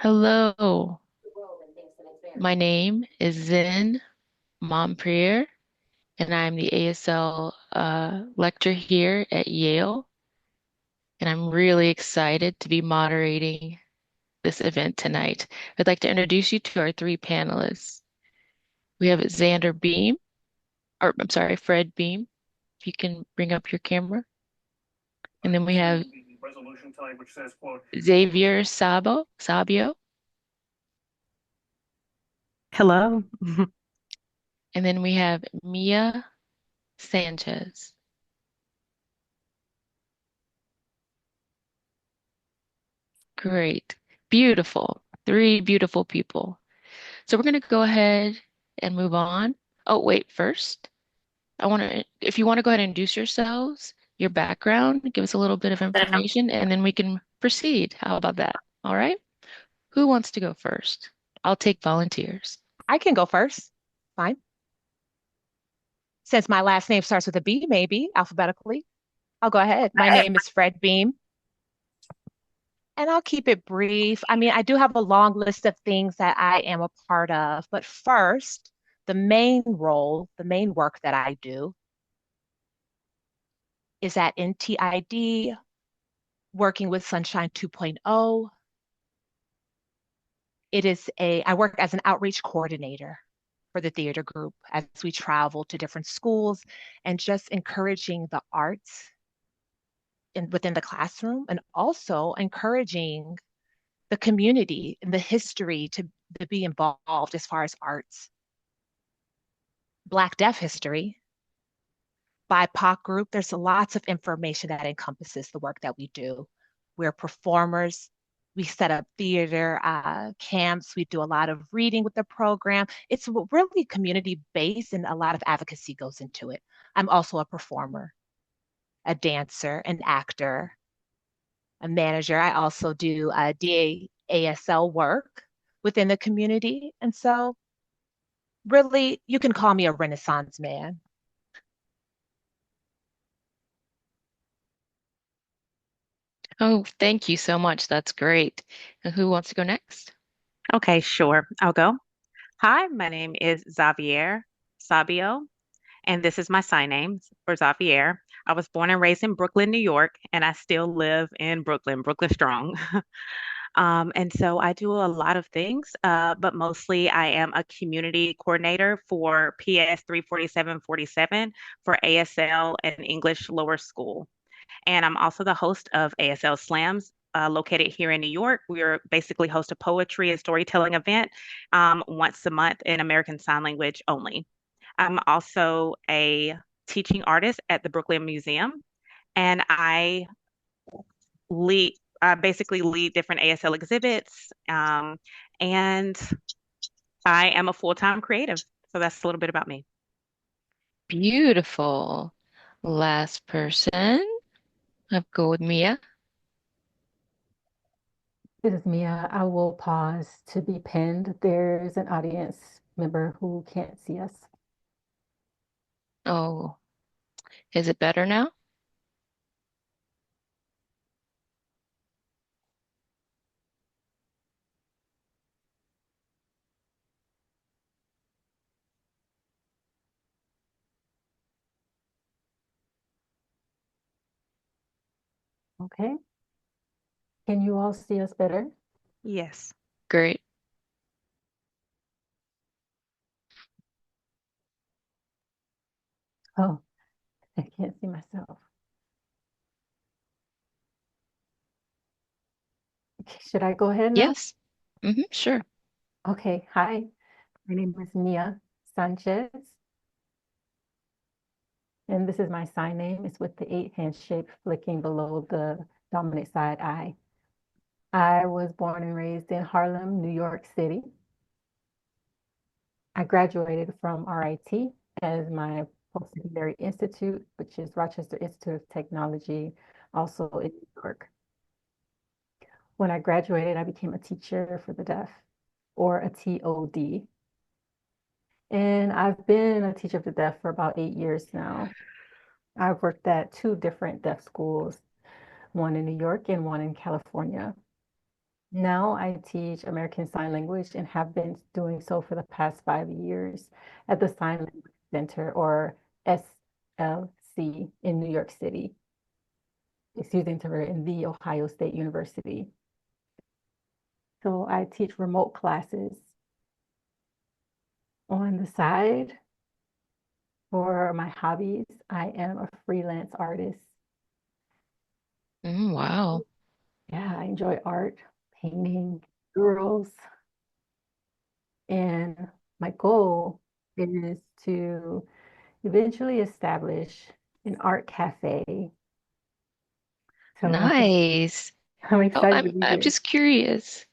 Hello, my name is Zen Momprier, and I'm the ASL lecturer here at Yale, and I'm really excited to be moderating this event tonight. I'd like to introduce you to our three panelists. We have Xander Beam, or I'm sorry, Fred Beam, if you can bring up your camera. And then we have Zavier Sabio, Hello. and then we have Mia Sanchez. Great. Beautiful. Three beautiful people. So we're going to go ahead and move on. Oh, wait, first, if you want to go ahead and introduce yourselves, your background, give us a little bit of information, and then we can proceed. How about that? All right. Who wants to go first? I'll take volunteers. I can go first. Fine. Since my last name starts with a B, maybe alphabetically, I'll go ahead. My name is Fred Beam, and I'll keep it brief. I mean, I do have a long list of things that I am a part of, but first, the main work that I do is at NTID, working with Sunshine 2.0. I work as an outreach coordinator for the theater group as we travel to different schools and just encouraging the arts within the classroom and also encouraging the community and the history to be involved as far as arts, Black Deaf history, BIPOC group. There's lots of information that encompasses the work that we do. We're performers. We set up theater camps. We do a lot of reading with the program. It's really community based and a lot of advocacy goes into it. I'm also a performer, a dancer, an actor, a manager. I also do DASL work within the community. And so, really, you can call me a Renaissance man. Oh, thank you so much. That's great. And who wants to go next? Okay, sure. I'll go. Hi, my name is Zavier Sabio, and this is my sign name for Zavier. I was born and raised in Brooklyn, New York, and I still live in Brooklyn, Brooklyn strong. And so I do a lot of things, but mostly I am a community coordinator for PS 34747 for ASL and English Lower School. And I'm also the host of ASL Slams, located here in New York. We are basically host a poetry and storytelling event once a month in American Sign Language only. I'm also a teaching artist at the Brooklyn Museum, and lead, I basically lead different ASL exhibits, and I am a full-time creative. So that's a little bit about me. Beautiful. Last person. I'll go with Mia. This is Mia. I will pause to be pinned. There's an audience member who can't see us. Oh, is it better now? Okay. Can you all see us better? Yes. Great. Oh, I can't see myself. Okay, should I go ahead now? Yes. Sure. Okay. Hi, my name is Mia Sanchez, and this is my sign name. It's with the 8 hand shape flicking below the dominant side eye. I was born and raised in Harlem, New York City. I graduated from RIT as my post-secondary institute, which is Rochester Institute of Technology, also in New York. When I graduated, I became a teacher for the deaf, or a TOD. And I've been a teacher of the deaf for about 8 years now. I've worked at two different deaf schools, one in New York and one in California. Now I teach American Sign Language and have been doing so for the past 5 years at the Sign Language Center, or SLC, in New York City. Excuse me, in the Ohio State University. So I teach remote classes on the side. For my hobbies, I am a freelance artist. Wow. Yeah, I enjoy art, painting, murals, and my goal is to eventually establish an art cafe. So Nice. I'm Oh, excited to I'm be I'm there. just curious.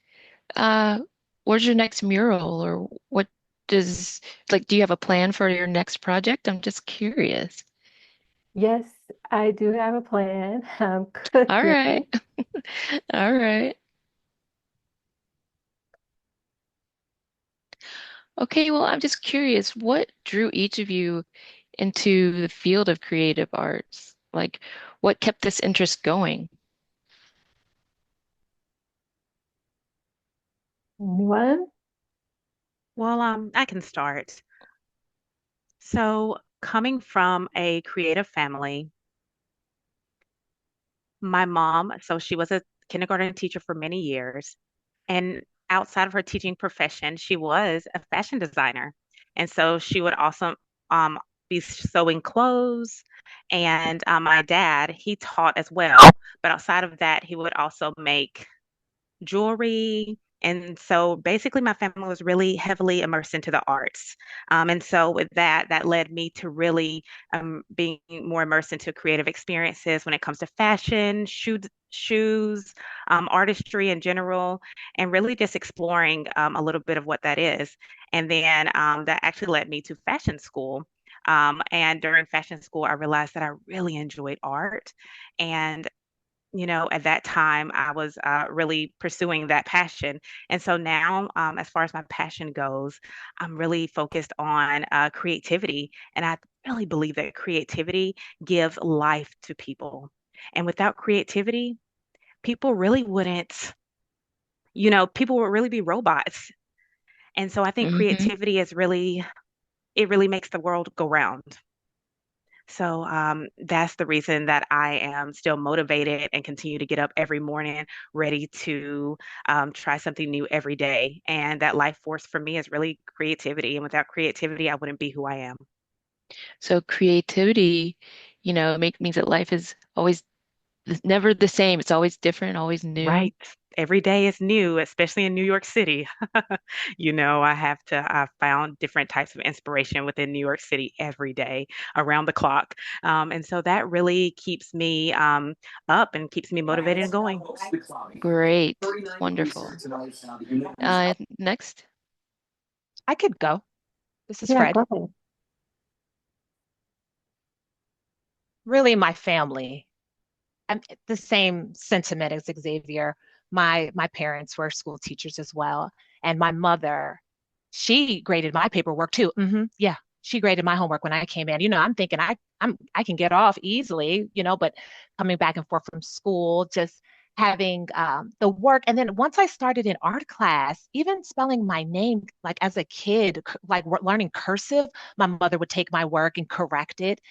Uh, where's your next mural, or what does do you have a plan for your next project? I'm just curious. Yes, I do have a plan. I'm All right. cooking. All right. Okay, well, I'm just curious, what drew each of you into the field of creative arts? Like, what kept this interest going? Anyone? Well, I can start. So, coming from a creative family, my mom, so she was a kindergarten teacher for many years, and outside of her teaching profession, she was a fashion designer. And so she would also um, be sewing clothes. And my dad, he taught as well, but outside of that, he would also make jewelry. And so basically, my family was really heavily immersed into the arts. And so with that, that led me to really being more immersed into creative experiences when it comes to fashion, shoes, artistry in general, and really just exploring a little bit of what that is. And then that actually led me to fashion school. And during fashion school, I realized that I really enjoyed art. And at that time, I was really pursuing that passion. And so now, as far as my passion goes, I'm really focused on creativity. And I really believe that creativity gives life to people. And without creativity, people really wouldn't, people would really be robots. And so I think Hmm. creativity it really makes the world go round. So that's the reason that I am still motivated and continue to get up every morning ready to try something new every day. And that life force for me is really creativity. And without creativity, I wouldn't be who I am. So creativity, means that life is always never the same. It's always different, always new. Right. Every day is new, especially in New York City. I found different types of inspiration within New York City every day around the clock. And so that really keeps me up and keeps me motivated and going. Great. Wonderful. Next. I could go. This is Yeah, Fred. go ahead. Really, my family. The same sentiment as Xavier. My parents were school teachers as well, and my mother, she graded my paperwork too. Yeah, she graded my homework when I came in. I'm thinking I can get off easily, but coming back and forth from school, just having the work, and then once I started in art class, even spelling my name like as a kid, like learning cursive, my mother would take my work and correct it.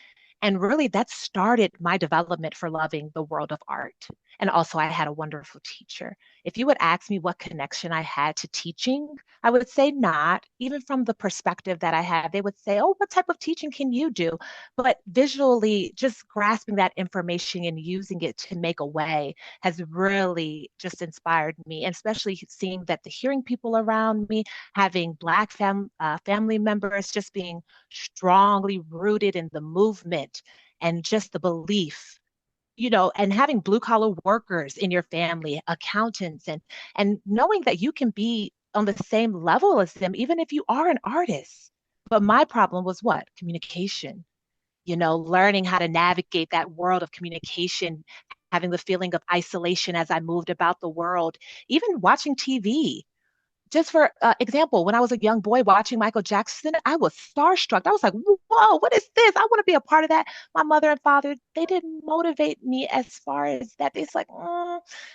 And really, that started my development for loving the world of art. And also, I had a wonderful teacher. If you would ask me what connection I had to teaching, I would say not, even from the perspective that I had. They would say, "Oh, what type of teaching can you do?" But visually, just grasping that information and using it to make a way has really just inspired me, and especially seeing that the hearing people around me, having family members, just being strongly rooted in the movement and just the belief, and having blue collar workers in your family, accountants, and knowing that you can be on the same level as them, even if you are an artist. But my problem was what? Communication, learning how to navigate that world of communication, having the feeling of isolation as I moved about the world, even watching TV, just for example, when I was a young boy watching Michael Jackson, I was starstruck. I was like, whoa, what is this? I want to be a part of that. My mother and father, they didn't motivate me as far as that. It's like,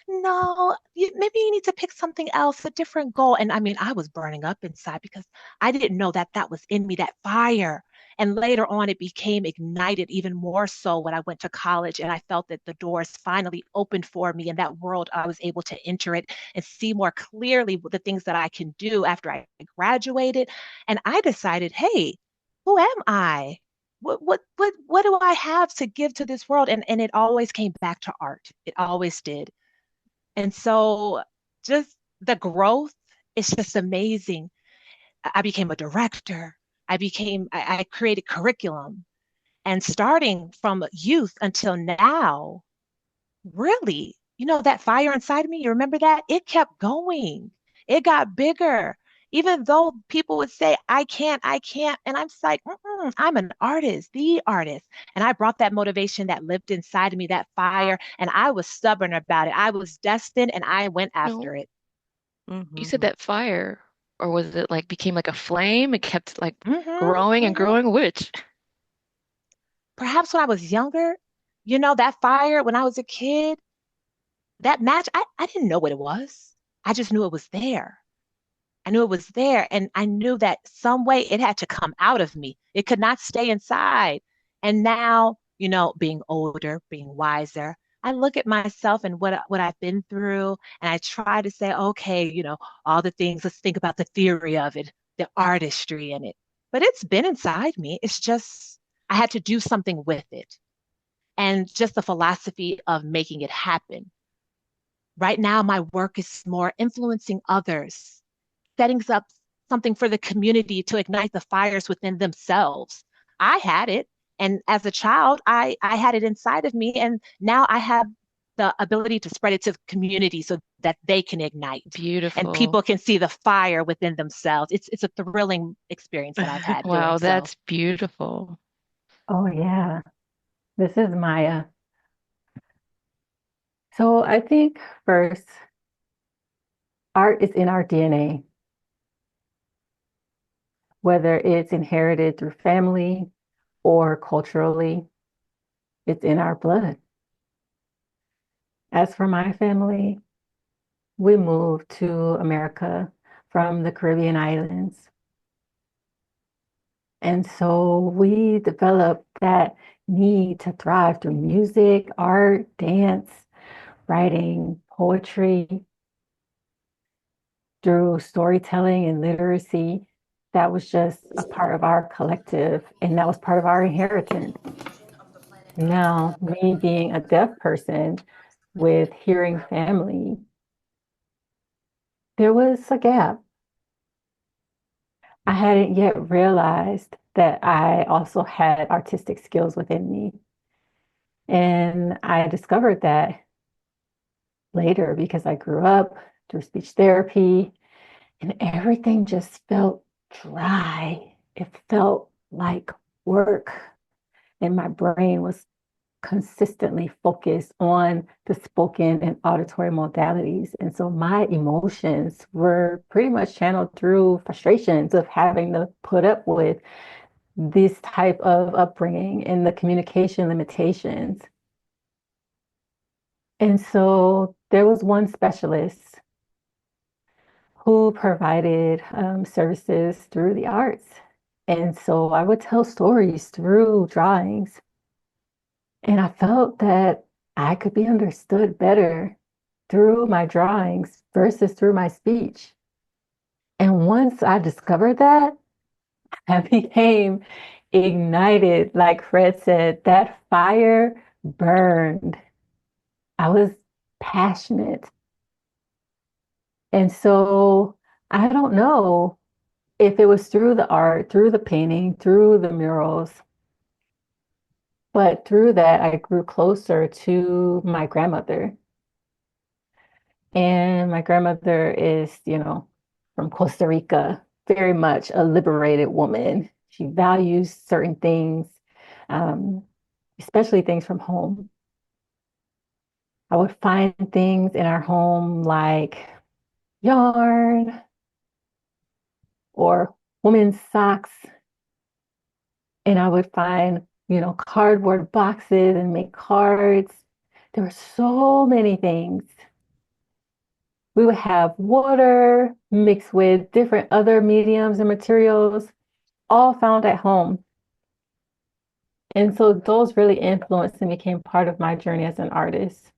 no, maybe you need to pick something else, a different goal. And I mean, I was burning up inside because I didn't know that that was in me, that fire. And later on, it became ignited even more so when I went to college and I felt that the doors finally opened for me in that world. I was able to enter it and see more clearly the things that I can do after I graduated. And I decided, hey, who am I? What do I have to give to this world? And it always came back to art. It always did. And so just the growth is just amazing. I became a director. I created curriculum. And starting from youth until now, really, that fire inside of me, you remember that? It kept going. It got bigger. Even though people would say, I can't. And I'm just like, I'm an artist, the artist. And I brought that motivation that lived inside of me, that fire, and I was stubborn about it. I was destined and I went No, after it. you said Hmm. that fire, or was it like became like a flame? It kept like hmm growing and hmm growing. Which? Perhaps when I was younger, that fire when I was a kid, that match, I didn't know what it was. I just knew it was there. I knew it was there. And I knew that some way it had to come out of me. It could not stay inside. And now, being older, being wiser, I look at myself and what I've been through, and I try to say, okay, all the things, let's think about the theory of it, the artistry in it. But it's been inside me. It's just I had to do something with it. And just the philosophy of making it happen. Right now, my work is more influencing others, setting up something for the community to ignite the fires within themselves. I had it. And as a child, I had it inside of me. And now I have the ability to spread it to the community so that they can ignite and Beautiful. people can see the fire within themselves. It's a thrilling experience that I've had doing Wow, so. that's beautiful. Oh, yeah. This is Maya. So I think first, art is in our DNA, whether it's inherited through family or culturally, it's in our blood. As for my family, we moved to America from the Caribbean islands. And so we developed that need to thrive through music, art, dance, writing, poetry, through storytelling and literacy. That was just a part of our collective, and that was part of our inheritance. Now, me being a deaf person with hearing family, there was a gap. I hadn't yet realized that I also had artistic skills within me. And I discovered that later because I grew up through speech therapy and everything just felt dry. It felt like work. And my brain was consistently focused on the spoken and auditory modalities. And so my emotions were pretty much channeled through frustrations of having to put up with this type of upbringing and the communication limitations. And so there was one specialist who provided services through the arts. And so I would tell stories through drawings. And I felt that I could be understood better through my drawings versus through my speech. And once I discovered that, I became ignited. Like Fred said, that fire burned. I was passionate. And so I don't know if it was through the art, through the painting, through the murals, but through that, I grew closer to my grandmother. And my grandmother is, from Costa Rica, very much a liberated woman. She values certain things, um, especially things from home. I would find things in our home like yarn, or women's socks. And I would find, cardboard boxes and make cards. There were so many things. We would have water mixed with different other mediums and materials, all found at home. And so those really influenced and became part of my journey as an artist.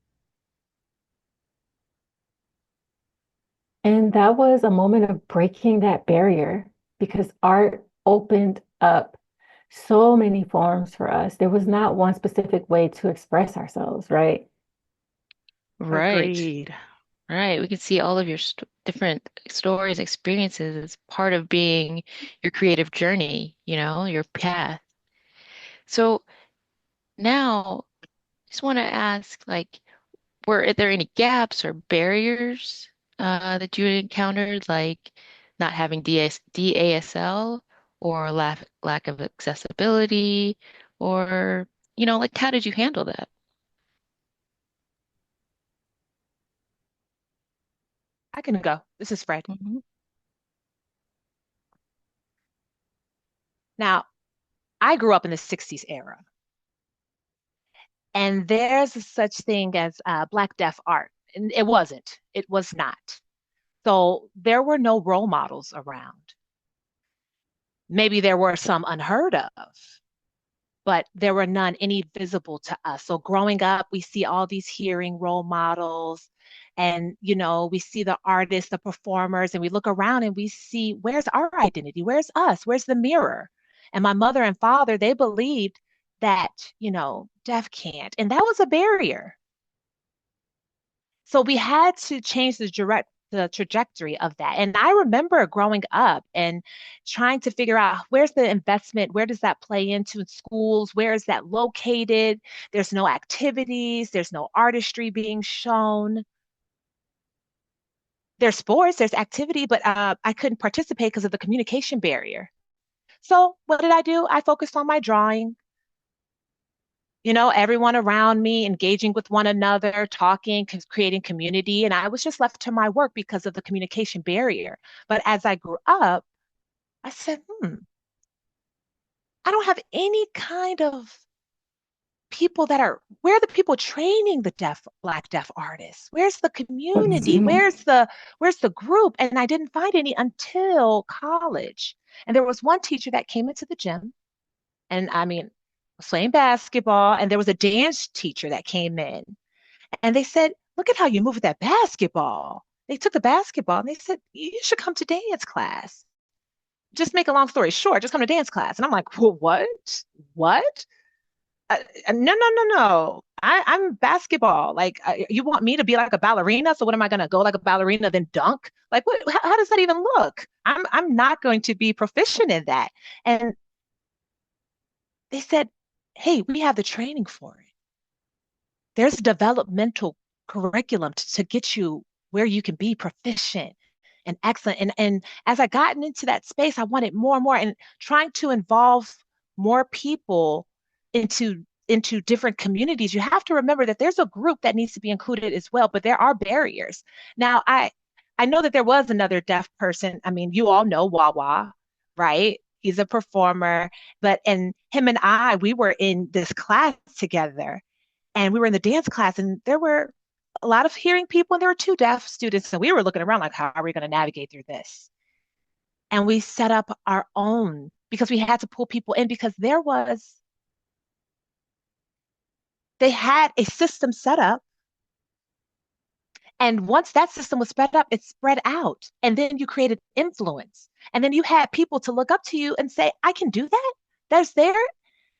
And that was a moment of breaking that barrier because art opened up so many forms for us. There was not one specific way to express ourselves, right? Right. Agreed. Right. We could see all of your different stories, experiences as part of being your creative journey, your path. So now I just want to ask, like, were there any gaps or barriers that you encountered, like not having DASL or lack of accessibility, or, like how did you handle that? I can go. This is Fred. Hmm. Now, I grew up in the 60s era, and there's a such thing as Black deaf art. And it wasn't. It was not. So there were no role models around. Maybe there were some unheard of, but there were none any visible to us. So growing up, we see all these hearing role models and we see the artists, the performers, and we look around and we see where's our identity? Where's us? Where's the mirror? And my mother and father, they believed that, deaf can't. And that was a barrier. So we had to change the trajectory of that. And I remember growing up and trying to figure out where's the investment, where does that play into schools, where is that located? There's no activities, there's no artistry being shown. There's sports, there's activity, but I couldn't participate because of the communication barrier. So what did I do? I focused on my drawing, everyone around me engaging with one another, talking, creating community. And I was just left to my work because of the communication barrier. But as I grew up, I said, I don't have any kind of people where are the people training the Black deaf artists? Where's the community? Where's the group? And I didn't find any until college. And there was one teacher that came into the gym. And I mean, I was playing basketball, and there was a dance teacher that came in. And they said, look at how you move with that basketball. They took the basketball and they said, you should come to dance class. Just make a long story short, just come to dance class. And I'm like, well, what? What? No, no, no, no. I'm basketball. Like, you want me to be like a ballerina? So what am I going to go like a ballerina, then dunk? Like, what? How does that even look? I'm not going to be proficient in that. And they said, hey, we have the training for it. There's a developmental curriculum to get you where you can be proficient and excellent. And as I gotten into that space, I wanted more and more and trying to involve more people into different communities. You have to remember that there's a group that needs to be included as well, but there are barriers. Now, I know that there was another deaf person. I mean, you all know Wawa, right? He's a performer, and him and we were in this class together, and we were in the dance class, and there were a lot of hearing people, and there were two deaf students, and we were looking around like, how are we going to navigate through this? And we set up our own because we had to pull people in because they had a system set up. And once that system was spread up, it spread out. And then you created influence. And then you had people to look up to you and say, I can do that. That's there.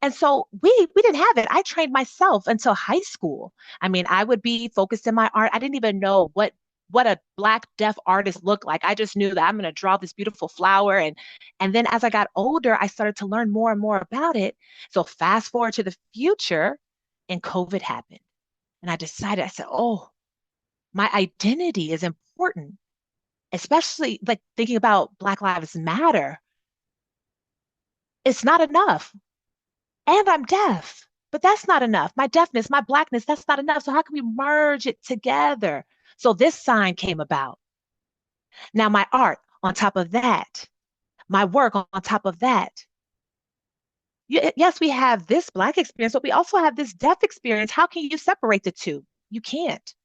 And so we didn't have it. I trained myself until high school. I mean, I would be focused in my art. I didn't even know what a Black deaf artist looked like. I just knew that I'm going to draw this beautiful flower. And then as I got older, I started to learn more and more about it. So fast forward to the future, and COVID happened. And I said, oh, my identity is important, especially like thinking about Black Lives Matter. It's not enough. And I'm deaf, but that's not enough. My deafness, my Blackness, that's not enough. So how can we merge it together? So this sign came about. Now, my art on top of that, my work on top of that. Yes, we have this Black experience, but we also have this deaf experience. How can you separate the two? You can't.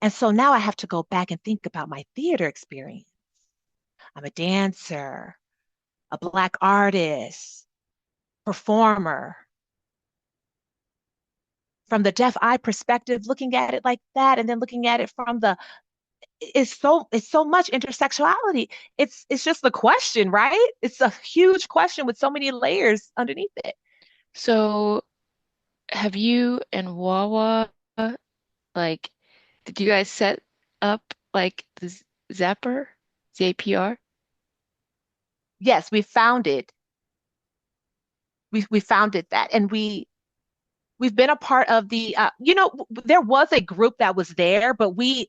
And so now I have to go back and think about my theater experience. I'm a dancer, a Black artist, performer. From the deaf eye perspective, looking at it like that, and then looking at it from the it's so much intersectionality. It's just the question, right? It's a huge question with so many layers underneath it. So have you and Wawa, like, did you guys set up like the Zapper, ZAPR? Yes, we found it. We found it that, and we've been a part of the there was a group that was there, but we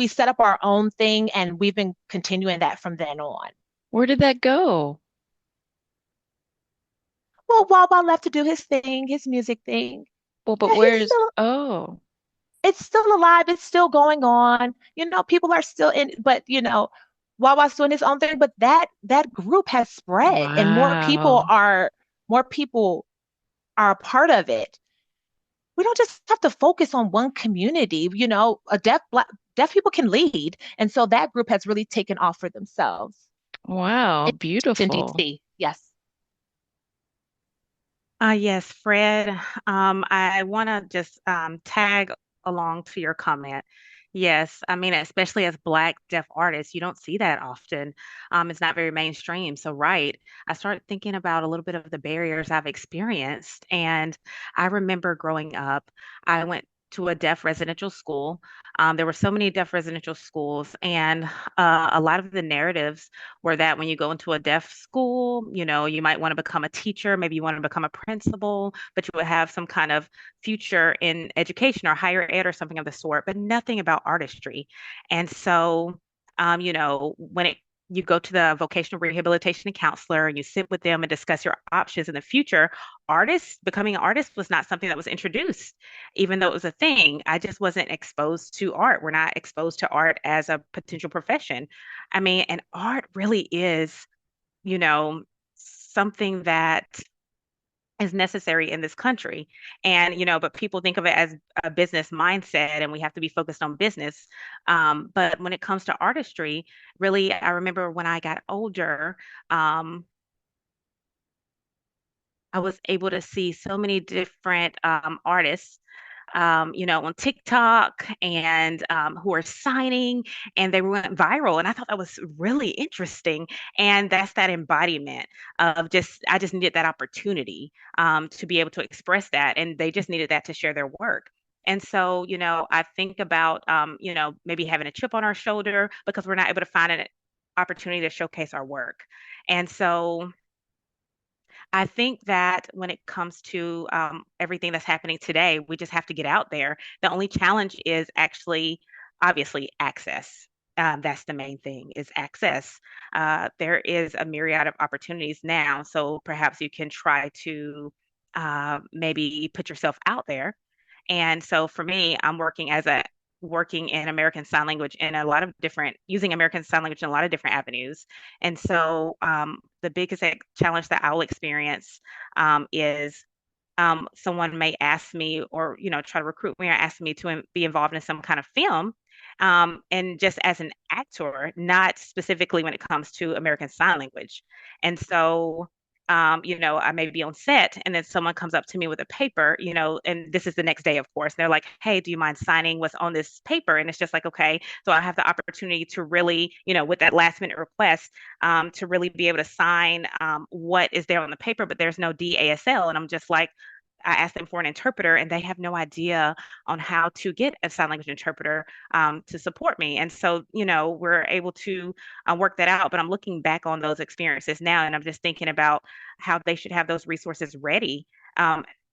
set up our own thing, and we've been continuing that from then on. Where did that go? Well, Wawa left to do his thing, his music thing. Well, but Yeah, oh, it's still alive, it's still going on. People are still in, but Wawa's doing his own thing, but that group has spread, and wow. more people are a part of it. We don't just have to focus on one community. A deaf people can lead, and so that group has really taken off for themselves. Wow, In beautiful. DC, yes. Yes, Fred. I want to just tag along to your comment. Yes, I mean, especially as Black deaf artists, you don't see that often. It's not very mainstream. So, right, I started thinking about a little bit of the barriers I've experienced. And I remember growing up, I went to a deaf residential school. There were so many deaf residential schools, and a lot of the narratives where that when you go into a deaf school, you might want to become a teacher, maybe you want to become a principal, but you would have some kind of future in education or higher ed or something of the sort, but nothing about artistry. And so, when you go to the vocational rehabilitation counselor and you sit with them and discuss your options in the future, becoming an artist was not something that was introduced, even though it was a thing. I just wasn't exposed to art. We're not exposed to art as a potential profession. I mean, and art really is, something that is necessary in this country. And, but people think of it as a business mindset and we have to be focused on business. But when it comes to artistry, really, I remember when I got older, um, I was able to see so many different artists on TikTok and who are signing and they went viral. And I thought that was really interesting. And that's that embodiment of I just needed that opportunity to be able to express that. And they just needed that to share their work. And so, I think about, maybe having a chip on our shoulder because we're not able to find an opportunity to showcase our work. And so, I think that when it comes to everything that's happening today, we just have to get out there. The only challenge is actually, obviously, access. That's the main thing is access. There is a myriad of opportunities now, so perhaps you can try to maybe put yourself out there. And so for me, I'm working in American Sign Language in a lot of different using American Sign Language in a lot of different avenues. And so the biggest challenge that I'll experience is someone may ask me or try to recruit me or ask me to be involved in some kind of film, and just as an actor, not specifically when it comes to American Sign Language. And so I may be on set and then someone comes up to me with a paper, and this is the next day, of course. They're like, hey, do you mind signing what's on this paper? And it's just like, okay. So I have the opportunity to really, with that last minute request, to really be able to sign what is there on the paper, but there's no DASL. And I'm just like, I asked them for an interpreter and they have no idea on how to get a sign language interpreter to support me. And so, we're able to work that out. But I'm looking back on those experiences now and I'm just thinking about how they should have those resources ready.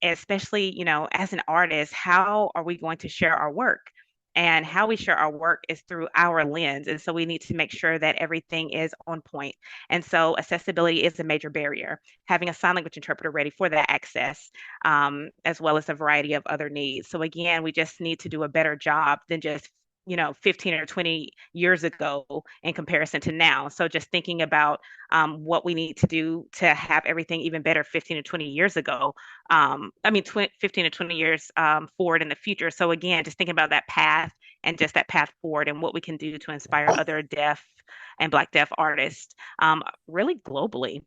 Especially, as an artist, how are we going to share our work? And how we share our work is through our lens. And so we need to make sure that everything is on point. And so accessibility is a major barrier. Having a sign language interpreter ready for that access, as well as a variety of other needs. So again, we just need to do a better job than just 15 or 20 years ago in comparison to now. So just thinking about what we need to do to have everything even better 15 to 20 years ago. I mean, 15 to 20 years forward in the future. So again, just thinking about that path and just that path forward and what we can do to inspire other deaf and Black deaf artists, really globally.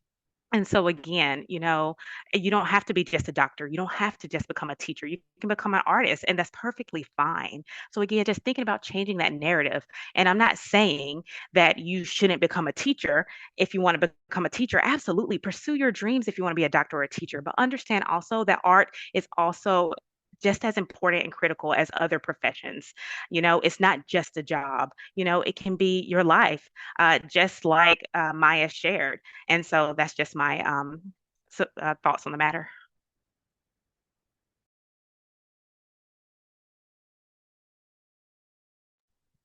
And so again, you don't have to be just a doctor. You don't have to just become a teacher. You can become an artist, and that's perfectly fine. So again, just thinking about changing that narrative. And I'm not saying that you shouldn't become a teacher if you want to become a teacher. Absolutely. Pursue your dreams if you want to be a doctor or a teacher, but understand also that art is also just as important and critical as other professions. It's not just a job. It can be your life, just like Maya shared. And so that's just my thoughts on the matter.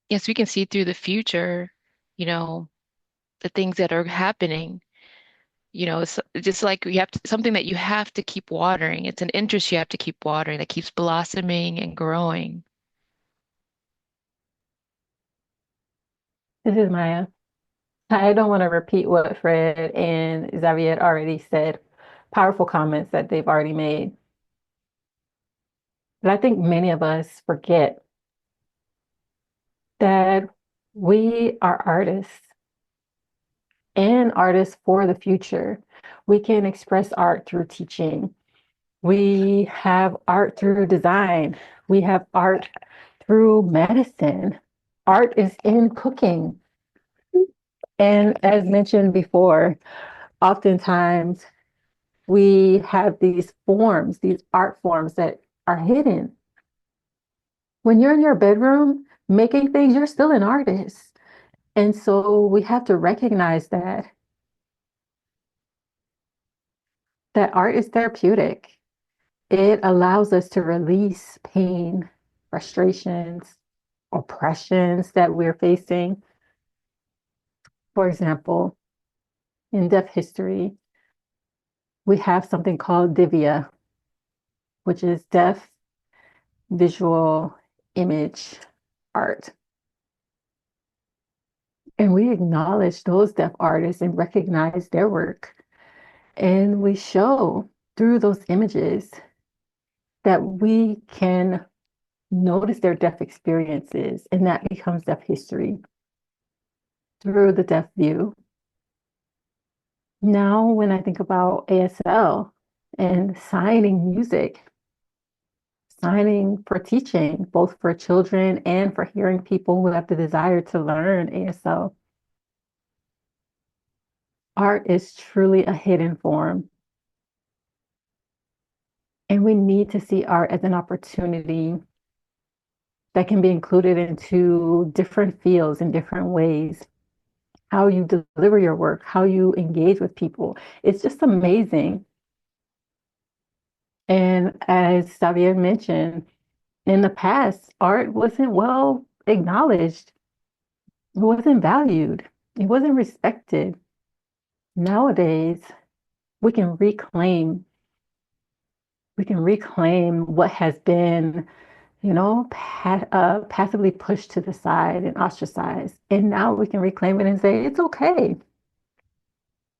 Yes, we can see through the future, you know, the things that are happening. It's just like something that you have to keep watering. It's an interest you have to keep watering that keeps blossoming and growing. This is Maya. I don't want to repeat what Fred and Xavier already said, powerful comments that they've already made. But I think many of us forget that we are artists and artists for the future. We can express art through teaching. We have art through design. We have art through medicine. Art is in cooking. And as mentioned before, oftentimes we have these forms, these art forms that are hidden. When you're in your bedroom making things, you're still an artist. And so we have to recognize that art is therapeutic. It allows us to release pain, frustrations, oppressions that we're facing. For example, in deaf history, we have something called Divya, which is deaf visual image art. And we acknowledge those deaf artists and recognize their work. And we show through those images that we can notice their deaf experiences, and that becomes deaf history through the deaf view. Now, when I think about ASL and signing music, signing for teaching, both for children and for hearing people who have the desire to learn ASL, art is truly a hidden form. And we need to see art as an opportunity that can be included into different fields in different ways. How you deliver your work, how you engage with people. It's just amazing. And as Xavier mentioned, in the past, art wasn't well acknowledged. It wasn't valued. It wasn't respected. Nowadays, we can reclaim, we can reclaim what has been, passively pushed to the side and ostracized. And now we can reclaim it and say, it's okay.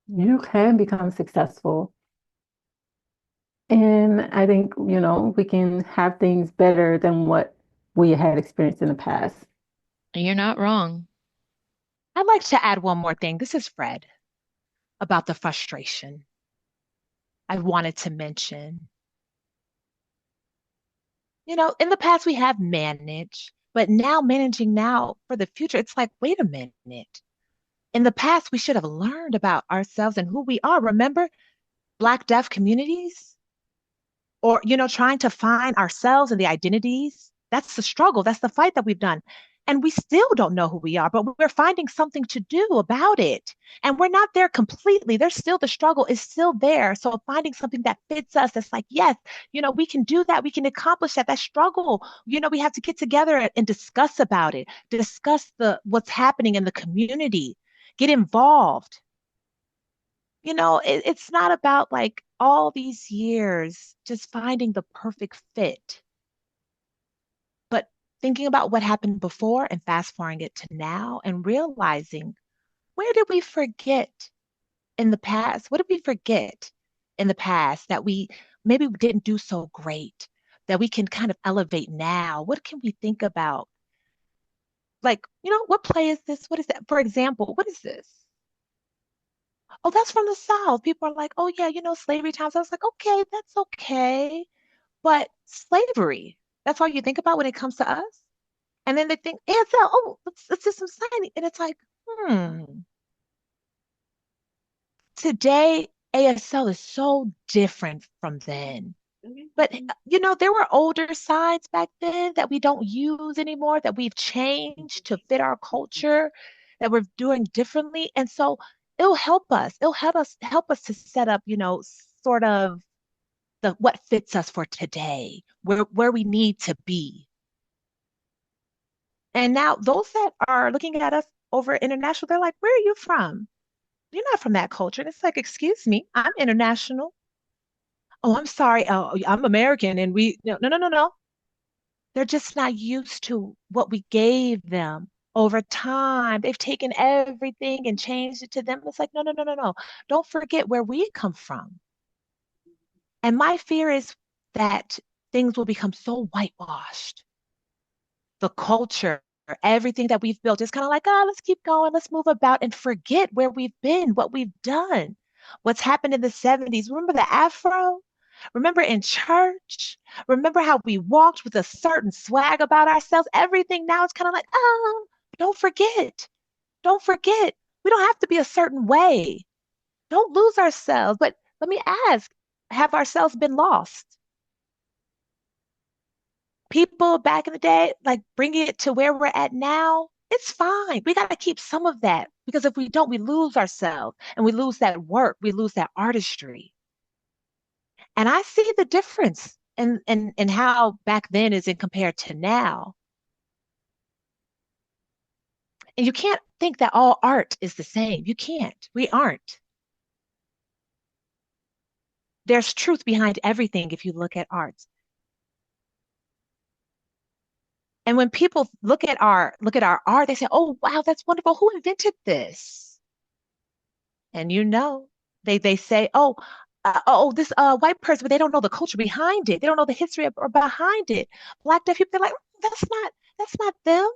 You can become successful. And I think, we can have things better than what we had experienced in the past. You're not wrong. I'd like to add one more thing. This is Fred about the frustration I wanted to mention. In the past we have managed, but now managing now for the future, it's like, wait a minute. In the past, we should have learned about ourselves and who we are. Remember Black deaf communities? Or, trying to find ourselves and the identities. That's the struggle. That's the fight that we've done. And we still don't know who we are, but we're finding something to do about it. And we're not there completely. There's still the struggle is still there. So finding something that fits us, that's like, yes, we can do that. We can accomplish that. That struggle, we have to get together and discuss about it, discuss what's happening in the community, get involved. It's not about like all these years just finding the perfect fit, but thinking about what happened before and fast forwarding it to now and realizing, where did we forget in the past? What did we forget in the past that we maybe didn't do so great, that we can kind of elevate now? What can we think about? Like, what play is this? What is that? For example, what is this? Oh, that's from the South. People are like, oh, yeah, slavery times. I was like, okay, that's okay. But slavery, that's all you think about when it comes to us. And then they think, ASL, oh, let's do some signing. And it's like, hmm, today, ASL is so different from then. But, there were older sides back then that we don't use anymore, that we've changed to fit our culture, that we're doing differently. And so it'll help us. It'll help us to set up, sort of the what fits us for today, where we need to be. And now those that are looking at us over international, they're like, where are you from? You're not from that culture. And it's like, excuse me, I'm international. Oh, I'm sorry. Oh, I'm American. And no, no, no, no, no. They're just not used to what we gave them over time. They've taken everything and changed it to them. It's like, no, no, no, no, no. Don't forget where we come from. And my fear is that things will become so whitewashed. The culture, everything that we've built is kind of like, let's keep going, let's move about and forget where we've been, what we've done, what's happened in the 70s. Remember the afro? Remember in church? Remember how we walked with a certain swag about ourselves? Everything now is kind of like, don't forget. Don't forget. We don't have to be a certain way. Don't lose ourselves. But let me ask, have ourselves been lost? People back in the day, like bringing it to where we're at now, it's fine. We got to keep some of that because if we don't, we lose ourselves and we lose that work, we lose that artistry. And I see the difference in how back then is in compared to now. And you can't think that all art is the same. You can't. We aren't. There's truth behind everything if you look at art. And when people look at our art, they say, "Oh, wow, that's wonderful. Who invented this?" And they say, "Oh, this white person," but they don't know the culture behind it. They don't know the history or behind it. Black deaf people, they're like, that's not them.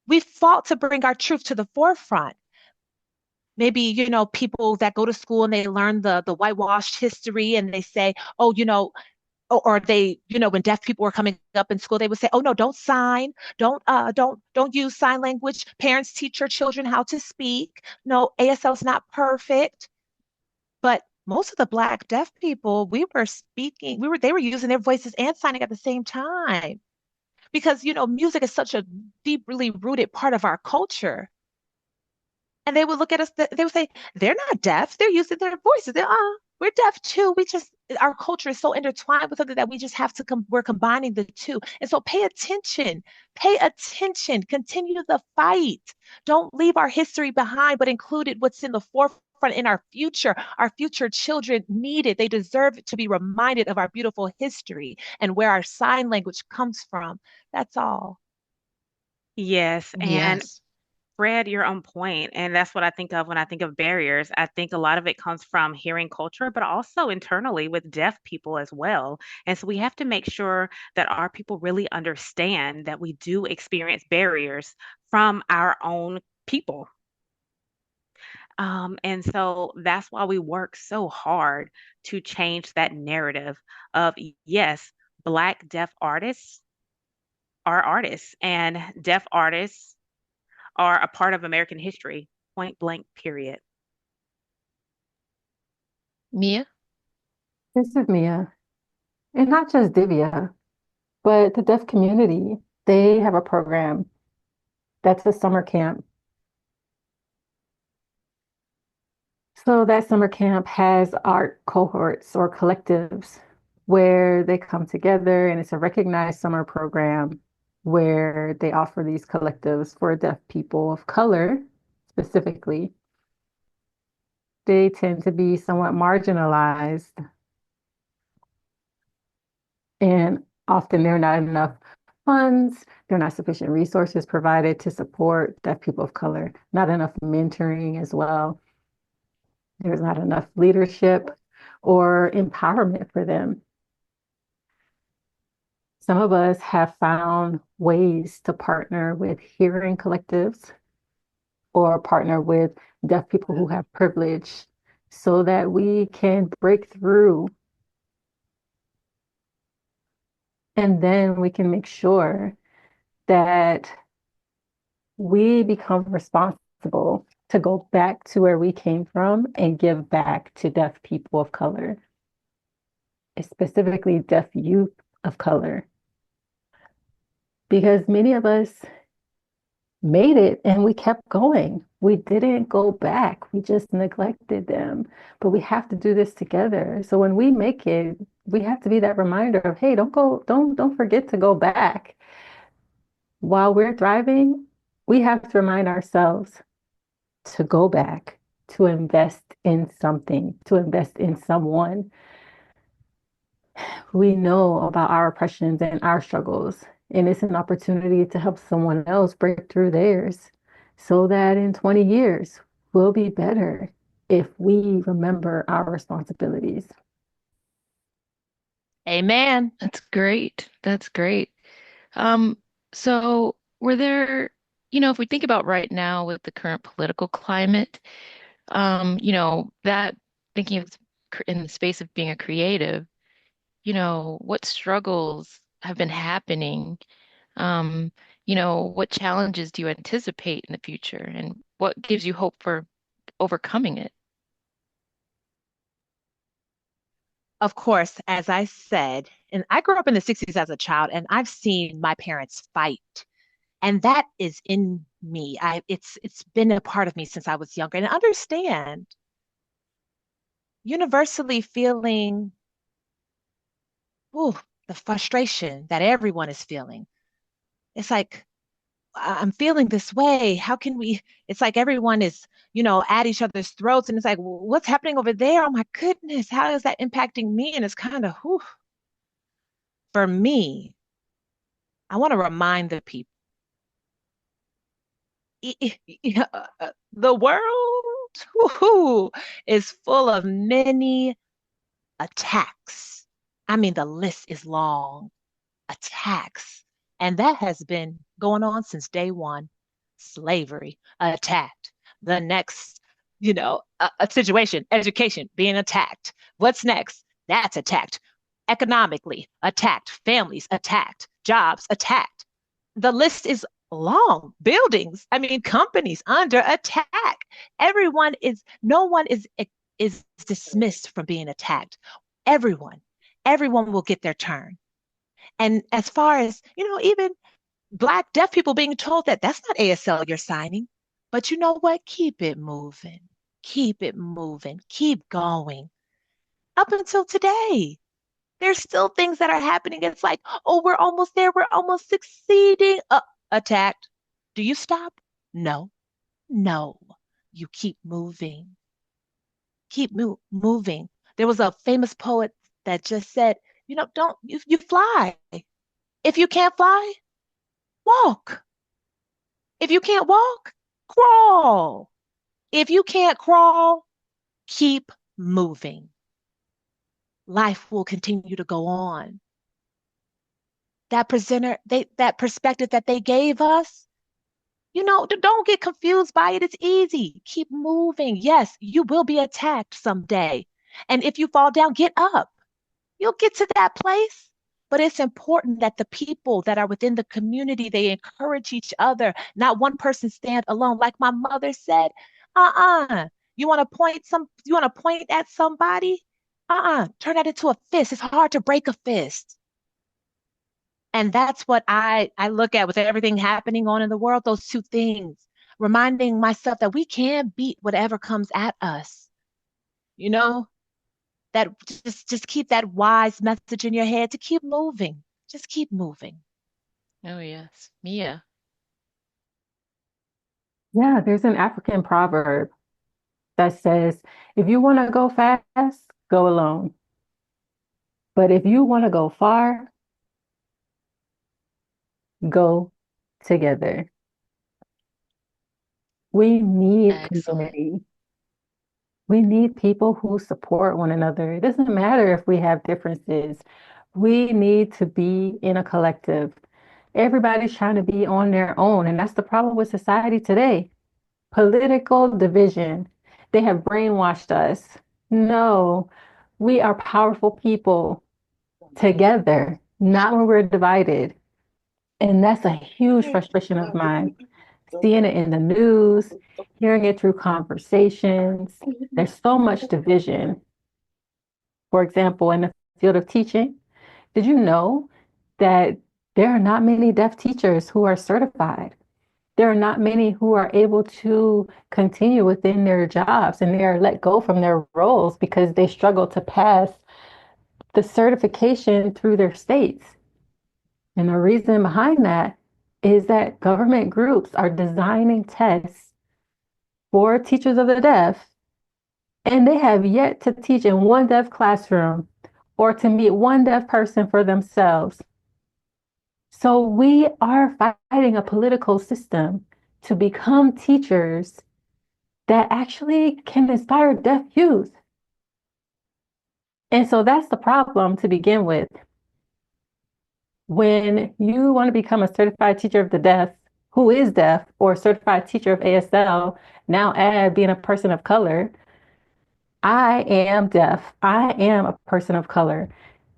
We fought to bring our truth to the forefront. Maybe, people that go to school and they learn the whitewashed history and they say, oh, or they, when deaf people were coming up in school, they would say, "Oh no, don't sign, don't use sign language. Parents teach your children how to speak. No, ASL is not perfect." But most of the Black deaf people, we were speaking, they were using their voices and signing at the same time because music is such a deeply rooted part of our culture. And they would look at us, they would say, they're not deaf. They're using their voices. We're deaf too. Our culture is so intertwined with something that we just have to, we're combining the two. And so pay attention, continue the fight. Don't leave our history behind, but include it what's in the forefront in our future. Our future children need it. They deserve to be reminded of our beautiful history and where our sign language comes from. That's all. Yes, and Yes. Fred, you're on point, and that's what I think of when I think of barriers. I think a lot of it comes from hearing culture, but also internally with deaf people as well. And so we have to make sure that our people really understand that we do experience barriers from our own people. And so that's why we work so hard to change that narrative of, yes, Black deaf artists are artists, and deaf artists are a part of American history, point blank, period. Mia? This is Mia. And not just Divya, but the deaf community. They have a program that's a summer camp. So that summer camp has art cohorts or collectives where they come together, and it's a recognized summer program where they offer these collectives for deaf people of color specifically. They tend to be somewhat marginalized, and often they're not enough funds, there are not sufficient resources provided to support deaf people of color, not enough mentoring as well. There's not enough leadership or empowerment for them. Some of us have found ways to partner with hearing collectives or partner with deaf people who have privilege so that we can break through and then we can make sure that we become responsible to go back to where we came from and give back to deaf people of color, specifically deaf youth of color. Because many of us made it and we kept going. We didn't go back. We just neglected them. But we have to do this together. So when we make it, we have to be that reminder of, hey, don't forget to go back. While we're driving, we have to remind ourselves to go back, to invest in something, to invest in someone. We know about our oppressions and our struggles, and it's an opportunity to help someone else break through theirs so that in 20 years we'll be better if we remember our responsibilities. Amen. That's great. That's great. Um, so were there, if we think about right now with the current political climate, that thinking of in the space of being a creative, what struggles have been happening? Um, what challenges do you anticipate in the future, and what gives you hope for overcoming it? Of course, as I said, and I grew up in the 60s as a child, and I've seen my parents fight. And that is in me. It's been a part of me since I was younger. And I understand universally feeling ooh, the frustration that everyone is feeling. It's like I'm feeling this way. How can we? It's like everyone is, at each other's throats, and it's like, what's happening over there? Oh my goodness, how is that impacting me? And it's kind of, whew, for me, I want to remind the people, the world whoo, is full of many attacks. I mean, the list is long. Attacks. And that has been going on since day one. Slavery, attacked. The next, a situation, education, being attacked. What's next? That's attacked. Economically, attacked. Families, attacked. Jobs, attacked. The list is long. Buildings, I mean, companies under attack. No one is dismissed from being attacked. Everyone, everyone will get their turn. And as far as, even Black deaf people being told that that's not ASL you're signing. But you know what? Keep it moving. Keep it moving. Keep going. Up until today, there's still things that are happening. It's like, oh, we're almost there. We're almost succeeding. Attacked. Do you stop? No, no. You keep moving. Moving. There was a famous poet that just said, don't you fly. If you can't fly, walk. If you can't walk, crawl. If you can't crawl, keep moving. Life will continue to go on. That perspective that they gave us, don't get confused by it. It's easy. Keep moving. Yes, you will be attacked someday. And if you fall down, get up. You'll get to that place. But it's important that the people that are within the community, they encourage each other, not one person stand alone. Like my mother said, uh-uh. You want to point at somebody? Turn that into a fist. It's hard to break a fist. And that's what I look at with everything happening on in the world, those two things, reminding myself that we can beat whatever comes at us. You know, that just keep that wise message in your head to keep moving. Just keep moving. Oh, yes. Mia. Yeah, there's an African proverb that says, if you want to go fast, go alone. But if you want to go far, go together. We need Excellent. community. We need people who support one another. It doesn't matter if we have differences. We need to be in a collective. Everybody's trying to be on their own, and that's the problem with society today. Political division. They have brainwashed us. No, we are powerful people together, not when we're divided. And that's a huge frustration of mine. Seeing it in the news, hearing it through conversations. There's so much division. For example, in the field of teaching, did you know that there are not many deaf teachers who are certified? There are not many who are able to continue within their jobs and they are let go from their roles because they struggle to pass the certification through their states. And the reason behind that is that government groups are designing tests for teachers of the deaf, and they have yet to teach in one deaf classroom or to meet one deaf person for themselves. So we are fighting a political system to become teachers that actually can inspire deaf youth. And so that's the problem to begin with. When you want to become a certified teacher of the deaf, who is deaf, or certified teacher of ASL, now add being a person of color. I am deaf. I am a person of color.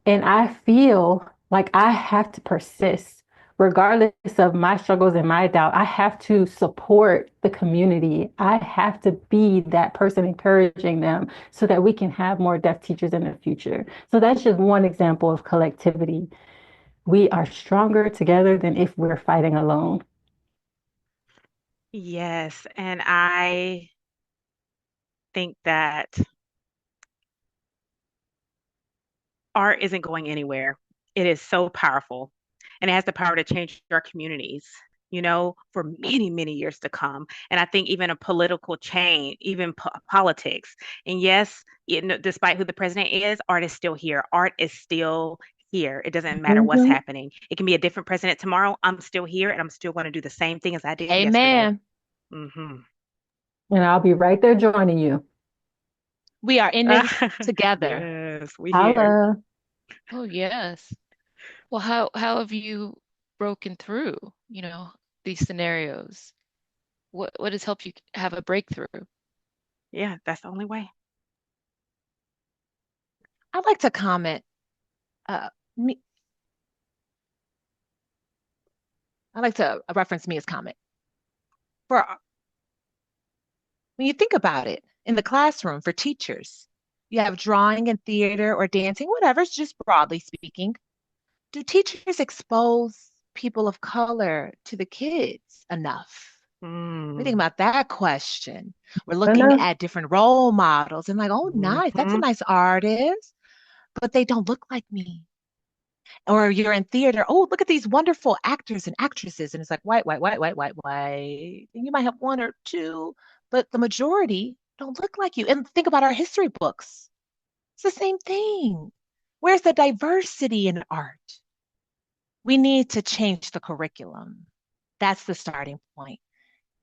And I feel like I have to persist, regardless of my struggles and my doubt. I have to support the community. I have to be that person encouraging them so that we can have more deaf teachers in the future. So that's just one example of collectivity. We are stronger together than if we're fighting alone. Yes, and I think that art isn't going anywhere. It is so powerful and it has the power to change our communities, for many, many years to come. And I think even a political change, even politics. And yes, despite who the president is, art is still here. Art is still here. It doesn't matter what's Mhm. happening. It can be a different president tomorrow. I'm still here and I'm still going to do the same thing as I did yesterday. Amen. Hmm. And I'll be right there joining you. We are in this together. Yes, we here. Holla. Oh, yes. Well, how have you broken through, these scenarios? What has helped you have a breakthrough? Yeah, that's the only way. I'd like to comment. Uh, me, I'd like to reference Mia's comment. For when you think about it, in the classroom for teachers, you have drawing and theater or dancing, whatever, just broadly speaking. Do teachers expose people of color to the kids enough? We think Mm. about that question. We're looking Enough. at different role models and like, oh, nice, that's a Hmm. nice artist, but they don't look like me. Or you're in theater, oh, look at these wonderful actors and actresses. And it's like white, white, white, white, white, white. And you might have one or two, but the majority don't look like you. And think about our history books. It's the same thing. Where's the diversity in art? We need to change the curriculum. That's the starting point.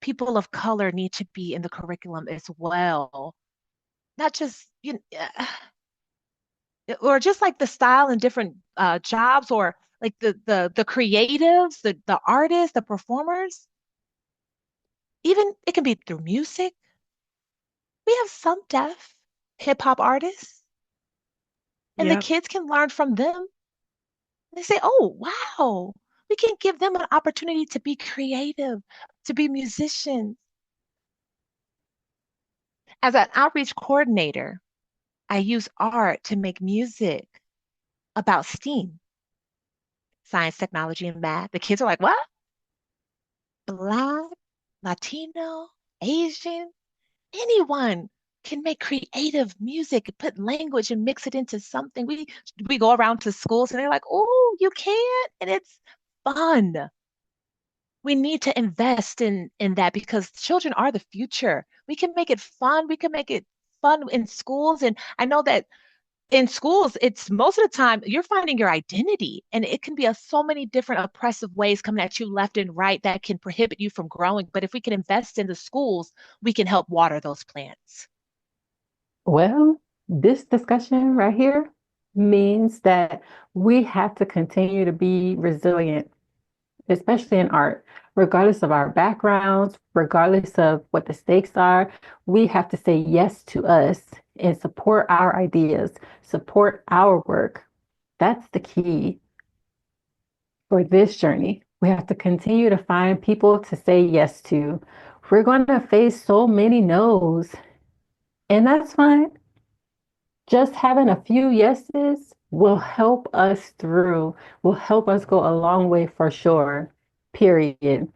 People of color need to be in the curriculum as well, not just or just like the style in different jobs, or like the creatives, the artists, the performers. Even it can be through music. We have some deaf hip hop artists, and the Yep. kids can learn from them. They say, "Oh, wow, we can give them an opportunity to be creative, to be musicians." As an outreach coordinator, I use art to make music about STEAM, science, technology, and math. The kids are like, what? Black, Latino, Asian, anyone can make creative music, put language and mix it into something. We go around to schools and they're like, oh, you can, and it's fun. We need to invest in that because children are the future. We can make it fun. We can make it fun in schools. And I know that in schools, it's most of the time you're finding your identity, and it can be so many different oppressive ways coming at you left and right that can prohibit you from growing. But if we can invest in the schools, we can help water those plants. Well, this discussion right here means that we have to continue to be resilient, especially in art, regardless of our backgrounds, regardless of what the stakes are. We have to say yes to us and support our ideas, support our work. That's the key for this journey. We have to continue to find people to say yes to. We're going to face so many no's, and that's fine. Just having a few yeses will help us through, will help us go a long way for sure. Period.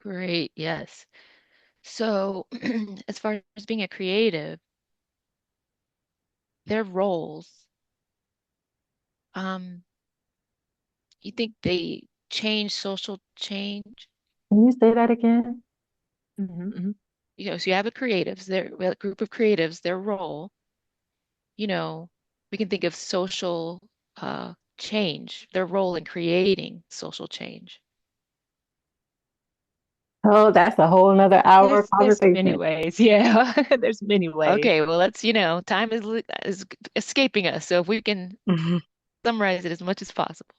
Great. Yes. So, as far as being a creative, their roles, um, you think they change social change? Can you say that again? Mhm. So you have a group of creatives, their role, you know, we can think of social change, their role in creating social change. Oh, that's a whole nother hour There's many conversation. ways. Yeah, there's many ways. Okay, well, time is escaping us. So if we can Mhm. summarize it as much as possible.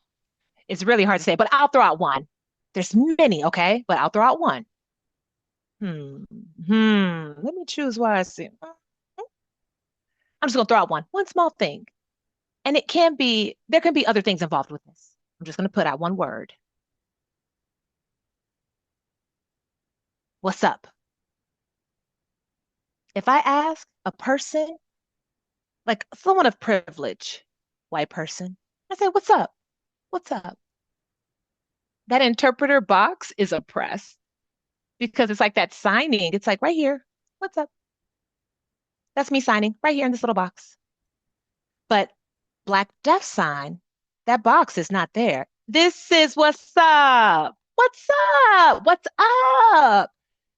It's really hard to say, but I'll throw out one. There's many, okay? But I'll throw out one. Hmm. Let me choose wisely. I'm just gonna throw out one small thing. And there can be other things involved with this. I'm just gonna put out one word. What's up? If I ask a person, like someone of privilege, white person, I say, what's up? What's up? That interpreter box is oppressed because it's like that signing. It's like right here. What's up? That's me signing right here in this little box. But Black Death sign, that box is not there. This is what's up. What's up? What's up?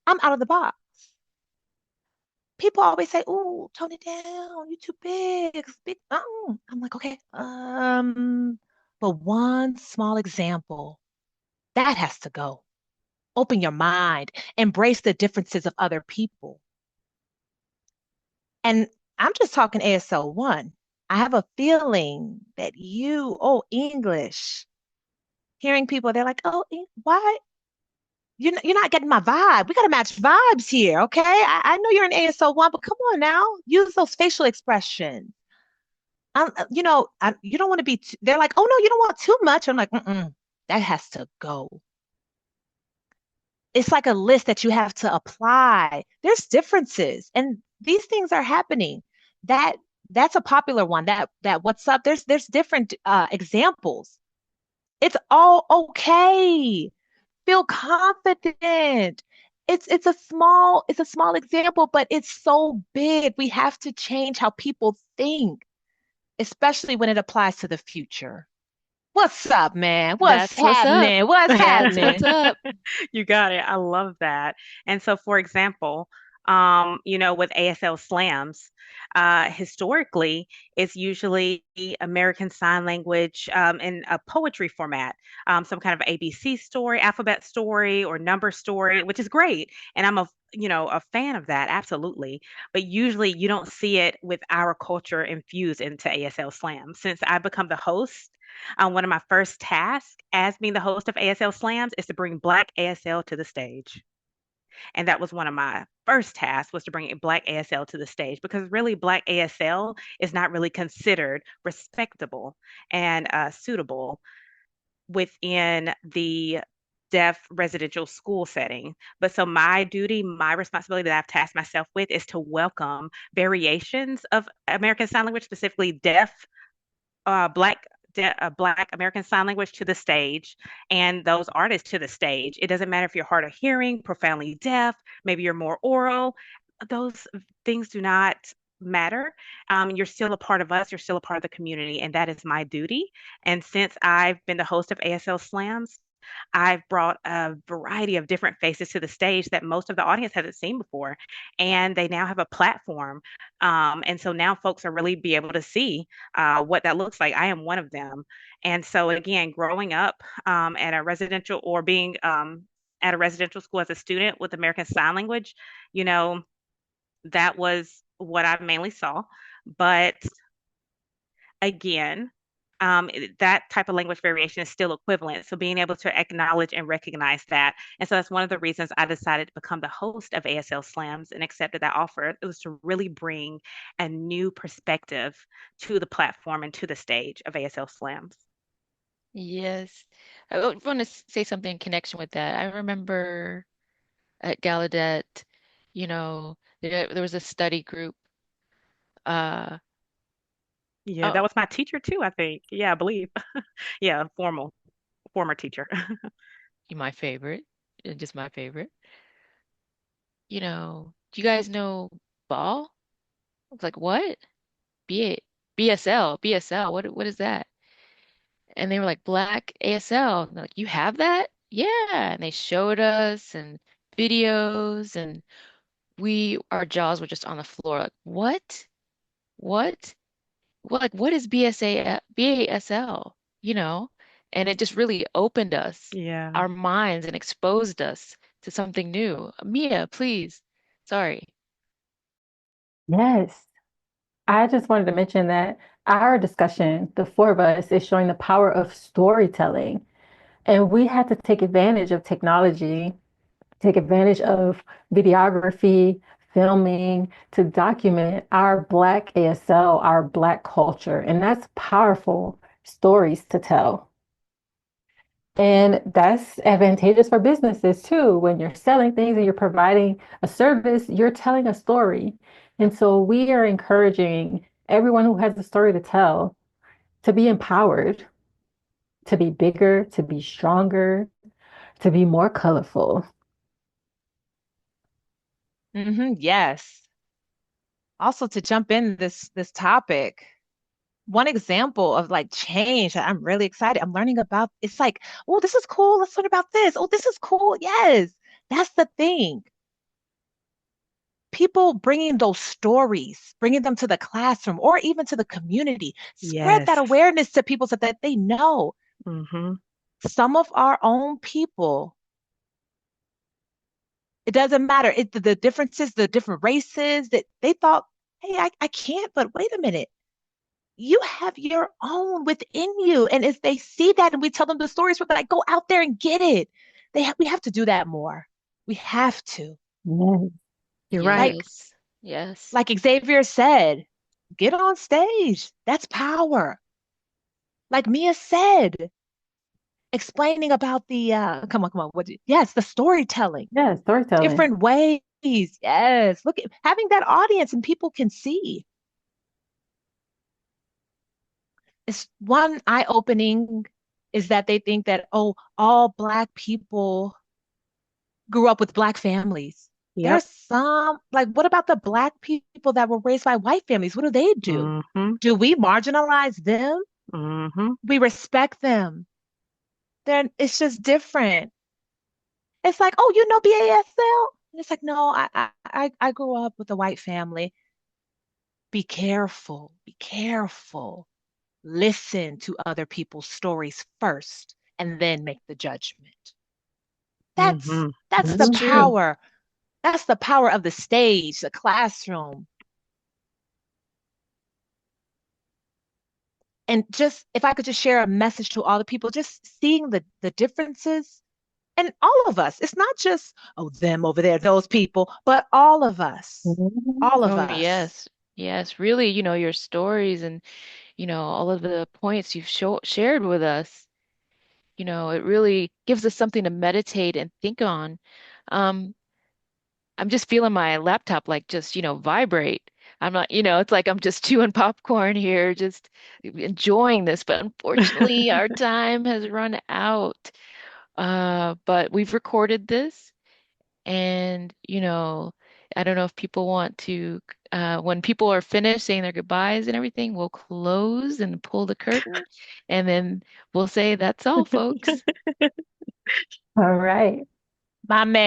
I'm out of the box. People always say, "Ooh, tone it down. You're too big. It's big." I'm like, okay. But one small example that has to go. Open your mind. Embrace the differences of other people. And I'm just talking ASL one. I have a feeling that English, hearing people, they're like, oh, why? You're not getting my vibe. We got to match vibes here, okay? I know you're in ASL one, but come on now. Use those facial expressions. You don't want to be, they're like, oh, no, you don't want too much. I'm like, that has to go. It's like a list that you have to apply. There's differences, and these things are happening. That that's a popular one. That what's up? There's different examples. It's all okay. Feel confident. It's a small example, but it's so big. We have to change how people think, especially when it applies to the future. What's up, man? What's That's what's up. happening? What's That's happening? what's up. You got it. I love that. And so, for example, with ASL slams, historically, it's usually American Sign Language in a poetry format, some kind of ABC story, alphabet story, or number story, which is great. And I'm a fan of that, absolutely. But usually, you don't see it with our culture infused into ASL slams. Since I've become the host, one of my first tasks as being the host of ASL Slams is to bring Black ASL to the stage. And that was one of my first tasks was to bring Black ASL to the stage because really Black ASL is not really considered respectable and suitable within the deaf residential school setting. But so my duty, my responsibility that I've tasked myself with is to welcome variations of American Sign Language, specifically deaf Black American Sign Language to the stage and those artists to the stage. It doesn't matter if you're hard of hearing, profoundly deaf, maybe you're more oral. Those things do not matter. You're still a part of us. You're still a part of the community, and that is my duty. And since I've been the host of ASL Slams, I've brought a variety of different faces to the stage that most of the audience hasn't seen before, and they now have a platform. And so now folks are really be able to see what that looks like. I am one of them. And so again, growing up at a residential or being at a residential school as a student with American Sign Language, you know, that was what I mainly saw. But again, that type of language variation is still equivalent. So being able to acknowledge and recognize that. And so that's one of the reasons I decided to become the host of ASL Slams and accepted that offer. It was to really bring a new perspective to the platform and to the stage of ASL Slams. Yes. I want to say something in connection with that. I remember at Gallaudet, there was a study group. Uh, Yeah, that oh, was my teacher too, I think. Yeah, I believe. Yeah, former teacher. my favorite, just my favorite. Do you guys know ball? I was like, what? B BSL, BSL. What is that? And they were like, Black ASL. And they're like, you have that? Yeah. And they showed us and videos, and our jaws were just on the floor. Like, what? What? What is BASL? You know? And it just really opened us, Yeah. our minds, and exposed us to something new. Mia, please. Sorry. Yes. I just wanted to mention that our discussion, the four of us, is showing the power of storytelling. And we had to take advantage of technology, take advantage of videography, filming to document our Black ASL, our Black culture. And that's powerful stories to tell. And that's advantageous for businesses too. When you're selling things and you're providing a service, you're telling a story. And so we are encouraging everyone who has a story to tell to be empowered, to be bigger, to be stronger, to be more colorful. Yes. Also to jump in this topic, one example of like change that I'm really excited. I'm learning about it's like, oh, this is cool. Let's learn about this. Oh, this is cool. Yes. That's the thing. People bringing those stories, bringing them to the classroom or even to the community, spread Yes. that awareness to people so that they know Mm-hmm. some of our own people. It doesn't matter. The differences, the different races that they thought, hey, I can't, but wait a minute. You have your own within you. And if they see that and we tell them the stories, we're like, go out there and get it. We have to do that more. We have to. Yes, You're right. Like, Yes. Yes. like Xavier said, get on stage. That's power. Like Mia said, explaining about the come on, yes, the storytelling, yes, storytelling. different ways. Yes. Look at having that audience and people can see. It's one eye-opening is that they think that, oh, all Black people grew up with Black families. Yep. There's some, like, what about the Black people that were raised by white families? What do they do? Mm-hmm. Do we marginalize them? Mm-hmm. We respect them. Then it's just different. It's like, oh, you know BASL? And it's like, no, I grew up with a white family. Be careful. Be careful. Listen to other people's stories first and then make the judgment. That's Mm-hmm. that's the That's Mhm. true. power. That's the power of the stage, the classroom. And just if I could just share a message to all the people, just seeing the differences and all of us. It's not just, oh, them over there, those people, but all of us. Mhm. All of Oh, us. yes. Yes. Really, your stories and, all of the points you've shared with us, it really gives us something to meditate and think on. Um, I'm just feeling my laptop like just, vibrate. I'm not, it's like I'm just chewing popcorn here, just enjoying this. But unfortunately, our time has run out. But we've recorded this. And, I don't know if people want to, when people are finished saying their goodbyes and everything, we'll close and pull the curtain. And then we'll say, that's all, folks. All right. My man.